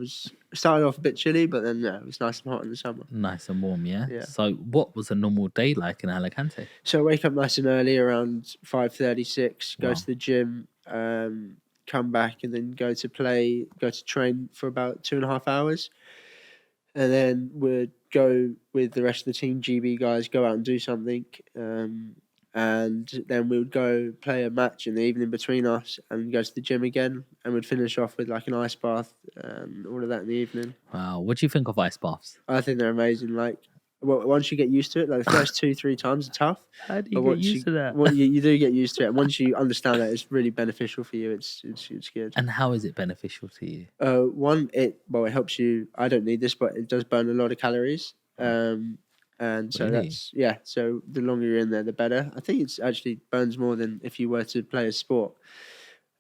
started off a bit chilly, but then yeah, it was nice and hot in the summer. Nice and warm, yeah. Yeah. So, what was a normal day like in Alicante? So I wake up nice and early, around 5:36, go Wow. to the gym, come back, and then go to train for about 2.5 hours, and then we'd go with the rest of the team, GB guys, go out and do something, and then we would go play a match in the evening between us, and go to the gym again, and we'd finish off with like an ice bath and all of that in the evening. Wow. What do you think of ice baths? I think they're amazing. Like, well, once you get used to it, like the first 2-3 times are tough, How do you but get once used to that? you do get used to it, and once you understand that it's really beneficial for you, it's good. And how is it beneficial to you? It helps you. I don't need this, but it does burn a lot of calories. And so Really? So the longer you're in there, the better. I think it's actually burns more than if you were to play a sport.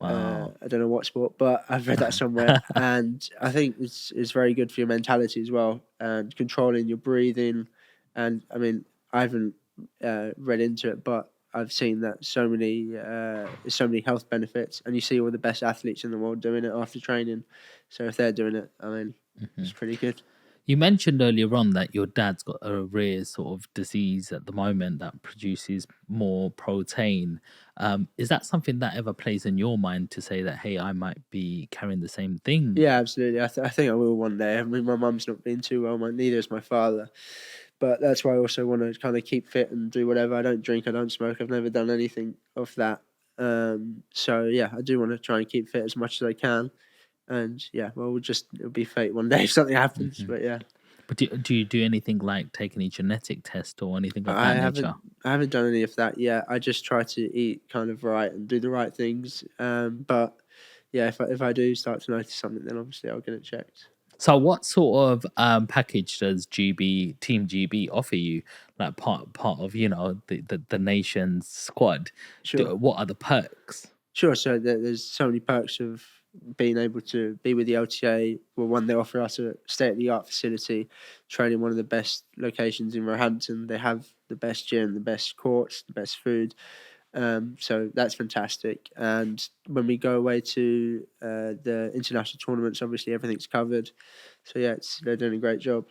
Wow. I don't know what sport, but I've read that somewhere, and I think it's very good for your mentality as well, and controlling your breathing. And I mean, I haven't read into it, but I've seen that there's so many health benefits, and you see all the best athletes in the world doing it after training. So if they're doing it, I mean, it's pretty good. You mentioned earlier on that your dad's got a rare sort of disease at the moment that produces more protein. Is that something that ever plays in your mind to say that, hey, I might be carrying the same thing? Yeah, absolutely. I think I will one day. I mean, my mum's not been too well. Neither is my father. But that's why I also want to kind of keep fit and do whatever. I don't drink, I don't smoke. I've never done anything of that. So yeah, I do want to try and keep fit as much as I can. And yeah, well, it'll be fate one day if something happens. But yeah, But do you do anything like take any genetic test or anything of I that haven't nature? I haven't done any of that yet. I just try to eat kind of right and do the right things. But yeah, if I do start to notice something, then obviously I'll get it checked. So, what sort of package does Team GB offer you? Like part of the nation's squad. Sure. What are the perks? Sure. So there's so many perks of being able to be with the LTA. Well, one, they offer us a state of the art facility, training one of the best locations in Roehampton. They have the best gym, the best courts, the best food. So that's fantastic. And when we go away to the international tournaments, obviously everything's covered. So yeah, they're doing a great job.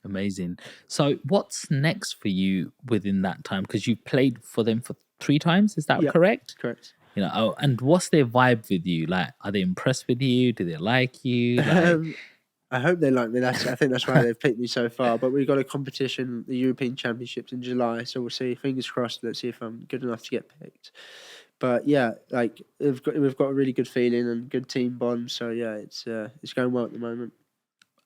Amazing. So, what's next for you within that time? Because you've played for them for 3 times. Is that Yeah, correct? correct. And what's their vibe with you? Like, are they impressed with you? Do they like you? Like, I hope they like me. I think that's why they've picked me so far. But we've got a competition, the European Championships in July, so we'll see. Fingers crossed. Let's see if I'm good enough to get picked. But yeah, like we've got a really good feeling and good team bond. So yeah, it's going well at the moment.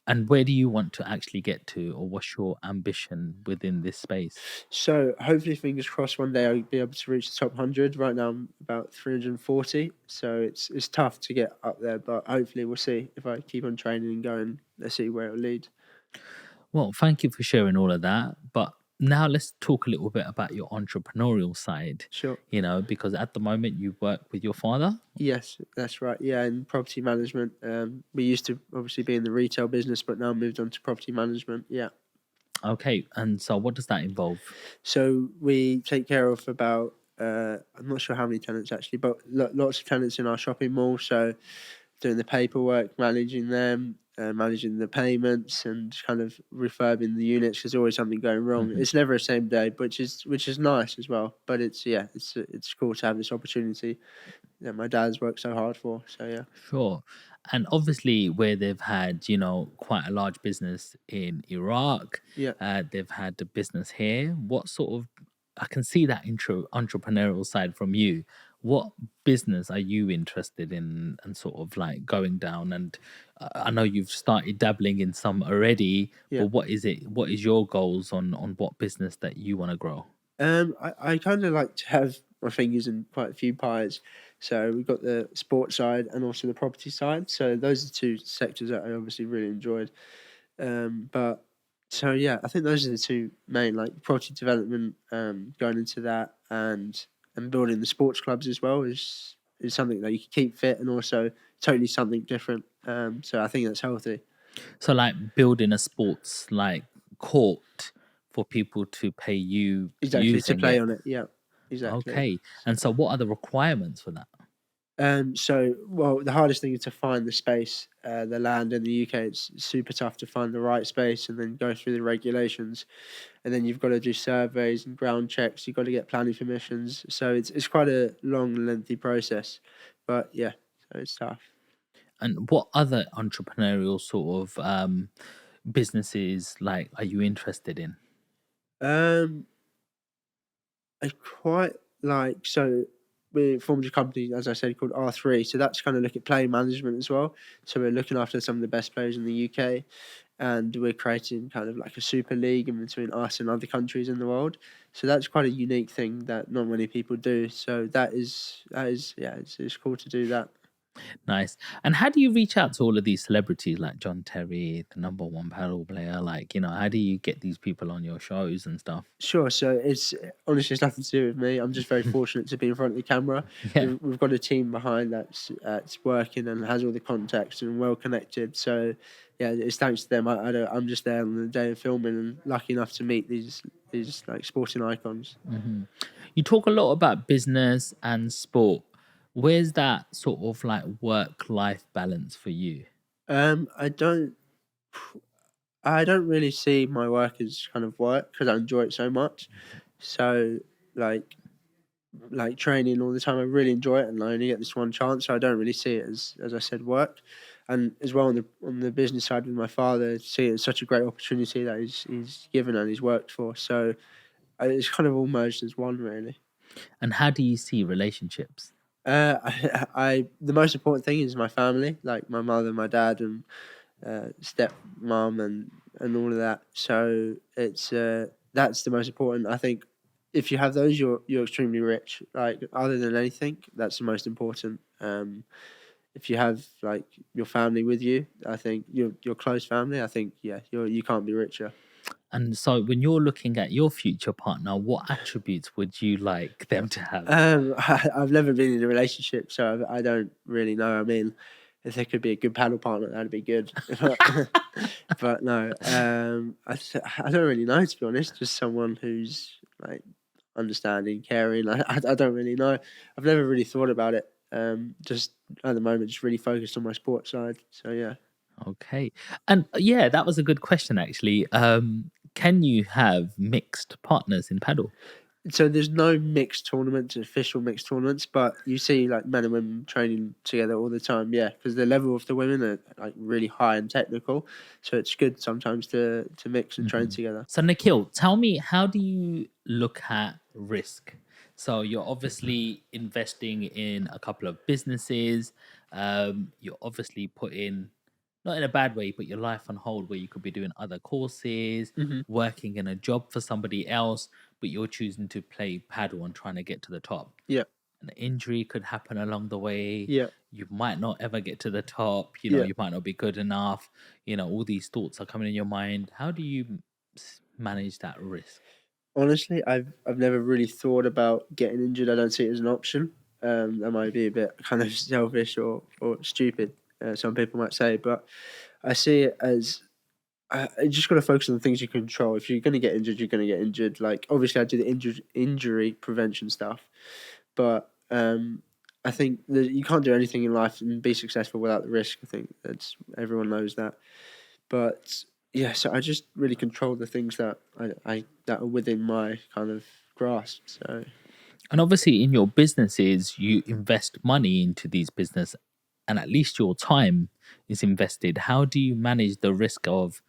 and where do you want to actually get to, or what's your ambition within this space? So hopefully, fingers crossed, one day I'll be able to reach the top 100. Right now I'm about 340, so it's tough to get up there. But hopefully, we'll see if I keep on training and going. Let's see where it'll lead. Well, thank you for sharing all of that. But now let's talk a little bit about your entrepreneurial side, Sure. because at the moment you work with your father. Yes, that's right. Yeah, in property management. We used to obviously be in the retail business, but now moved on to property management. Yeah. Okay, and so what does that involve? So we take care of about I'm not sure how many tenants actually, but lots of tenants in our shopping mall. So doing the paperwork, managing them, managing the payments, and kind of refurbing the units. There's always something going wrong. Mhm. It's never a same day, which is nice as well. But it's cool to have this opportunity that my dad's worked so hard for. So yeah, Sure. And obviously, where they've had, quite a large business in Iraq, yeah. they've had the business here. What sort of, I can see that entrepreneurial side from you. What business are you interested in and sort of like going down? And I know you've started dabbling in some already, Yeah. but what is it? What is your goals on what business that you want to grow? I kind of like to have my fingers in quite a few pies. So we've got the sports side and also the property side. So those are two sectors that I obviously really enjoyed. But so yeah, I think those are the two main, like property development, going into that, and building the sports clubs as well is something that you can keep fit and also totally something different. So I think that's healthy. So, like building a sports like court for people to pay you Exactly, to using play it. on it. Yeah, exactly. Okay. And so what are the requirements for that? Well, the hardest thing is to find the space, the land in the UK. It's super tough to find the right space and then go through the regulations. And then you've got to do surveys and ground checks. You've got to get planning permissions. So it's quite a long, lengthy process. But yeah, so it's tough. And what other entrepreneurial sort of businesses like are you interested in? Um, I quite like so. We formed a company, as I said, called R3. So that's kind of look at player management as well. So we're looking after some of the best players in the UK, and we're creating kind of like a super league in between us and other countries in the world. So that's quite a unique thing that not many people do. So that is yeah, it's cool to do that. Nice. And how do you reach out to all of these celebrities like John Terry, the number one paddle player? Like, how do you get these people on your shows and stuff? Sure. So it's honestly it's nothing to do with me. I'm just very fortunate to be in front of the camera. Yeah. We've got a team behind that's working and has all the contacts and well connected. So yeah, it's thanks to them. I'm just there on the day of filming and lucky enough to meet these like sporting icons. Mhm. You talk a lot about business and sport. Where's that sort of like work life balance for you? Um, I don't I don't really see my work as kind of work because I enjoy it so much. So like training all the time. I really enjoy it, and I only get this one chance, so I don't really see it as I said, work. And as well on the business side with my father, see it as such a great opportunity that he's given and he's worked for. So it's kind of all merged as one, really. And how do you see relationships? I the most important thing is my family, like my mother, my dad, and step mom, and all of that. So it's that's the most important. I think if you have those, you're extremely rich. Like other than anything, that's the most important. If you have like your family with you, I think your close family. I think yeah, you can't be richer. And so when you're looking at your future partner, what attributes would you like them to have? I've never been in a relationship, so I don't really know. I mean, if there could be a good paddle partner, that'd be good. But no, I don't really know, to be honest. Just someone who's like understanding, caring. I don't really know. I've never really thought about it. Just at the moment, just really focused on my sports side. So yeah. Okay. And yeah, that was a good question actually. Can you have mixed partners in paddle? So there's no mixed tournaments, official mixed tournaments, but you see like men and women training together all the time. Yeah, because the level of the women are like really high and technical, so it's good sometimes to mix and train Mhm. together. So, Nikhil, tell me, how do you look at risk? So, you're obviously investing in a couple of businesses. You're obviously putting, not in a bad way, but your life on hold where you could be doing other courses, Hmm. working in a job for somebody else, but you're choosing to play paddle and trying to get to the top. Yeah, An injury could happen along the way. yeah, You might not ever get to the top. yeah. You might not be good enough. All these thoughts are coming in your mind. How do you manage that risk? Honestly, I've never really thought about getting injured. I don't see it as an option. That might be a bit kind of selfish or stupid. Some people might say, but I see it as you just got to focus on the things you can control. If you're going to get injured, you're going to get injured. Like obviously, I do the injury prevention stuff, but I think that you can't do anything in life and be successful without the risk. I think that's everyone knows that. But yeah, so I just really control the things that I that are within my kind of grasp. So And obviously, in your businesses, you invest money into these business, and at least your time is invested. How do you manage the risk of,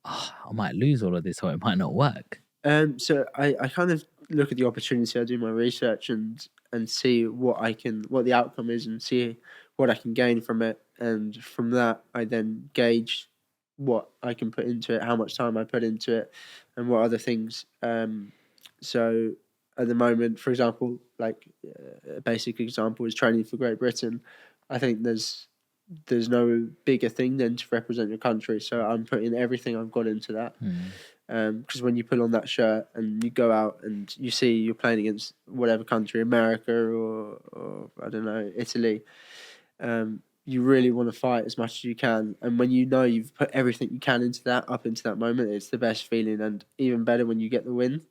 I might lose all of this or it might not work? so I kind of look at the opportunity. I do my research and see what the outcome is and see what I can gain from it. And from that, I then gauge what I can put into it, how much time I put into it, and what other things. So at the moment, for example, like a basic example is training for Great Britain. I think there's no bigger thing than to represent your country. So I'm putting everything I've got into that. Because when you put on that shirt and you go out and you see you're playing against whatever country, America or I don't know, Italy, you really want to fight as much as you can. And when you know you've put everything you can into that, up into that moment, it's the best feeling. And even better when you get the win.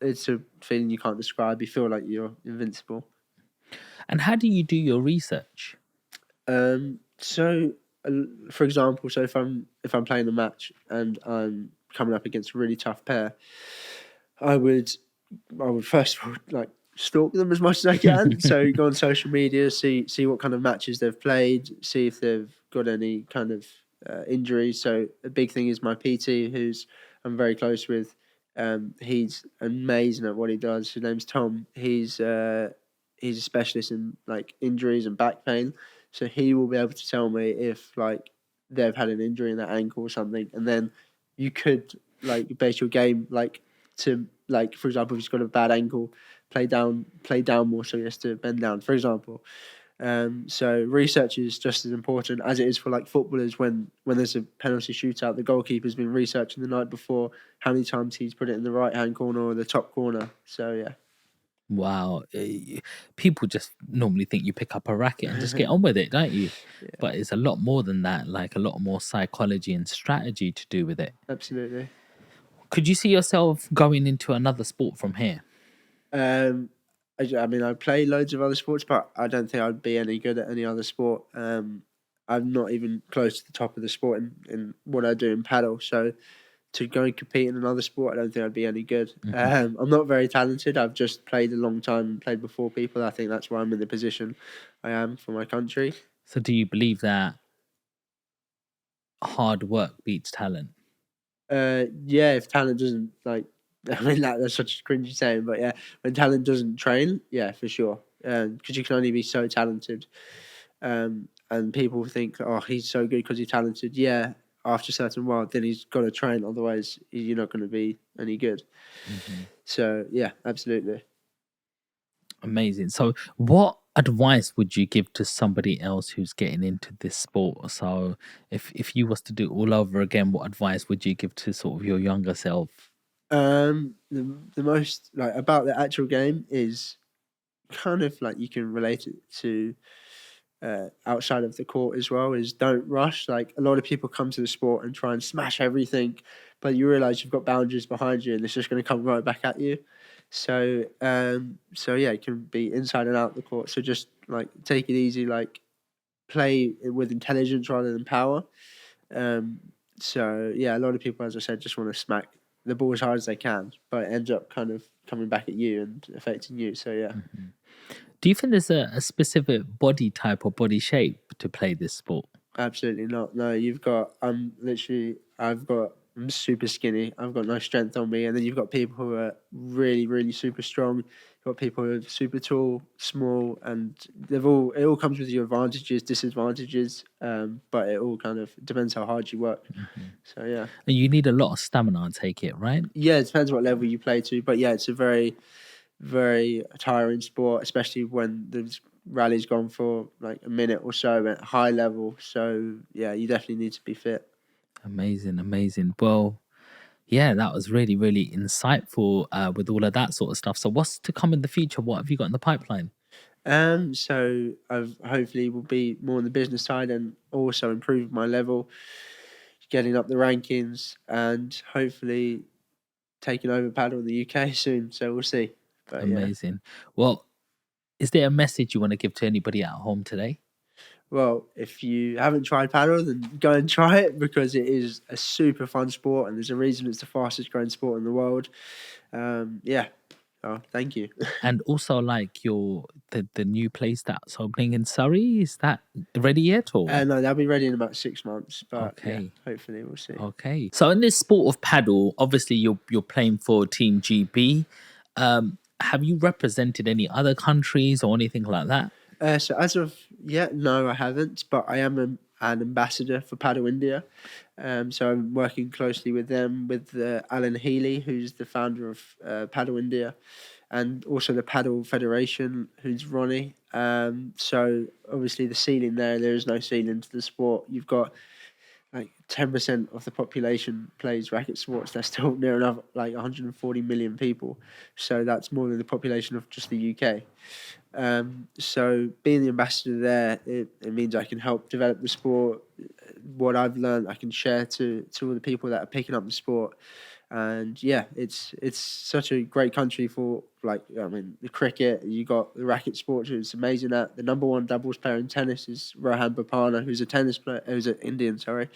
It's a feeling you can't describe. You feel like you're invincible. And how do you do your research? So, for example, so if I'm playing a match and I'm coming up against a really tough pair, I would first of all like stalk them as much as I can. So go on social media, see what kind of matches they've played, see if they've got any kind of injuries. So a big thing is my PT, who's I'm very close with. He's amazing at what he does. His name's Tom. He's a specialist in like injuries and back pain. So he will be able to tell me if like they've had an injury in their ankle or something, and then you could like base your game like to like for example if he's got a bad ankle, play down more so he has to bend down, for example. So research is just as important as it is for like footballers when there's a penalty shootout, the goalkeeper's been researching the night before how many times he's put it in the right hand corner or the top corner. So yeah. Wow. People just normally think you pick up a racket and just get on with it, don't you? Yeah, But it's a lot more than that, like a lot more psychology and strategy to do with it. absolutely. Could you see yourself going into another sport from here? Um, I mean, I play loads of other sports, but I don't think I'd be any good at any other sport. I'm not even close to the top of the sport in what I do in paddle. So to go and compete in another sport, I don't think I'd be any good. I'm not very talented. I've just played a long time and played before people. I think that's why I'm in the position I am for my country. So do you believe that hard work beats talent? Yeah, if talent doesn't like, I mean that's such a cringy saying, but yeah, when talent doesn't train, yeah, for sure, because you can only be so talented, and people think, oh, he's so good because he's talented. Yeah, after a certain while, then he's got to train, otherwise you're not going to be any good. So yeah, absolutely. Amazing. So what advice would you give to somebody else who's getting into this sport? So if you was to do it all over again, what advice would you give to sort of your younger self? The most like about the actual game is kind of like you can relate it to outside of the court as well is don't rush. Like a lot of people come to the sport and try and smash everything, but you realize you've got boundaries behind you and it's just going to come right back at you. So yeah, it can be inside and out the court. So just like take it easy, like play with intelligence rather than power. Um, so yeah, a lot of people, as I said, just want to smack the ball as hard as they can, but it ends up kind of coming back at you and affecting you. So yeah. Do you think there's a specific body type or body shape to play this sport? Absolutely not. No, you've got I'm super skinny. I've got no strength on me, and then you've got people who are really, really super strong. You've got people who are super tall, small, and it all comes with your advantages, disadvantages. But it all kind of depends how hard you work. So yeah, And you need a lot of stamina, I take it, right? yeah, it depends what level you play to. But yeah, it's a very, very tiring sport, especially when the rally's gone for like a minute or so at high level. So yeah, you definitely need to be fit. Amazing, amazing. Well, Yeah, that was really, really insightful with all of that sort of stuff. So, what's to come in the future? What have you got in the pipeline? So I've hopefully will be more on the business side and also improve my level, getting up the rankings, and hopefully taking over paddle in the UK soon. So we'll see. But yeah, Amazing. Well, is there a message you want to give to anybody at home today? well, if you haven't tried paddle, then go and try it because it is a super fun sport, and there's a reason it's the fastest growing sport in the world. Yeah. Oh, thank you. And also, like the new place that's opening in Surrey, is that ready yet or? No, they'll be ready in about 6 months. But yeah, Okay. hopefully we'll see. Okay. So in this sport of paddle, obviously you're playing for Team GB. Have you represented any other countries or anything like that? So as of yet, no, I haven't. But I am an ambassador for Padel India. So I'm working closely with them, with Alan Healy, who's the founder of Padel India, and also the Padel Federation, who's Ronnie. So obviously the ceiling there is no ceiling to the sport. You've got like 10% of the population plays racket sports. That's still near enough like 140 million people. So that's more than the population of just the UK. So being the ambassador there, it means I can help develop the sport. What I've learned, I can share to all the people that are picking up the sport. And yeah, it's such a great country for, like, I mean, the cricket. You got the racket sports. It's amazing that the number one doubles player in tennis is Rohan Bopana, who's a tennis player, who's an Indian, sorry.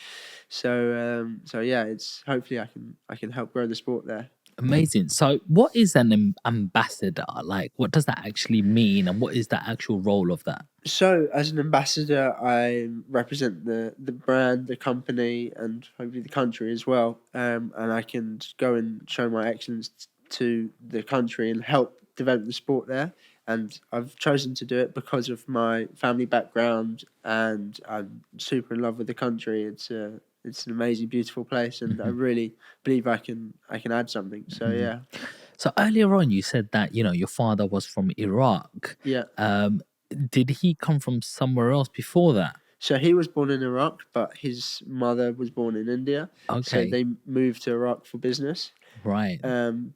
So yeah, it's hopefully I can help grow the sport there. Amazing. So what is an ambassador? Like what does that actually mean and what is the actual role of that? So, as an ambassador, I represent the brand, the company, and hopefully the country as well. And I can go and show my excellence to the country and help develop the sport there. And I've chosen to do it because of my family background, and I'm super in love with the country. It's an amazing, beautiful place, and I Mhm, really believe I can add something. So mhm. yeah, So earlier on you said that, your father was from Iraq. yeah. Um did he come from somewhere else before that? So he was born in Iraq, but his mother was born in India. So Okay. they moved to Iraq for business. Right.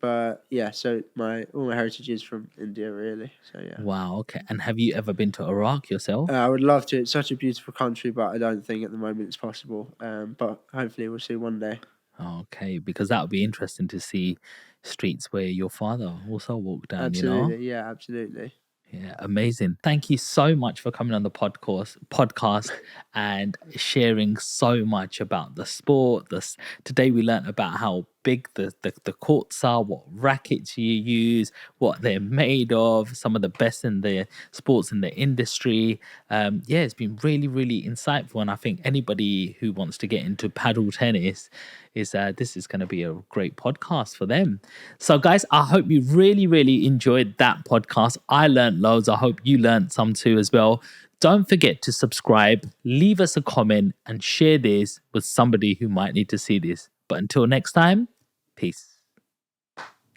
But yeah, so my all my heritage is from India, really. So yeah, Wow, okay. And have you ever been to Iraq yourself? I would love to. It's such a beautiful country, but I don't think at the moment it's possible. But hopefully we'll see one day. Okay, because that would be interesting to see streets where your father also walked down. Absolutely, yeah, absolutely. Yeah, amazing. Thank you so much for coming on the podcast and sharing so much about the sport. Today we learned about how big the courts are, what rackets you use, what they're made of, some of the best in the sports in the industry. Yeah, it's been really, really insightful. And I think anybody who wants to get into paddle tennis this is going to be a great podcast for them. So, guys, I hope you really, really enjoyed that podcast. I learned loads. I hope you learned some too as well. Don't forget to subscribe, leave us a comment, and share this with somebody who might need to see this. But until next time, peace.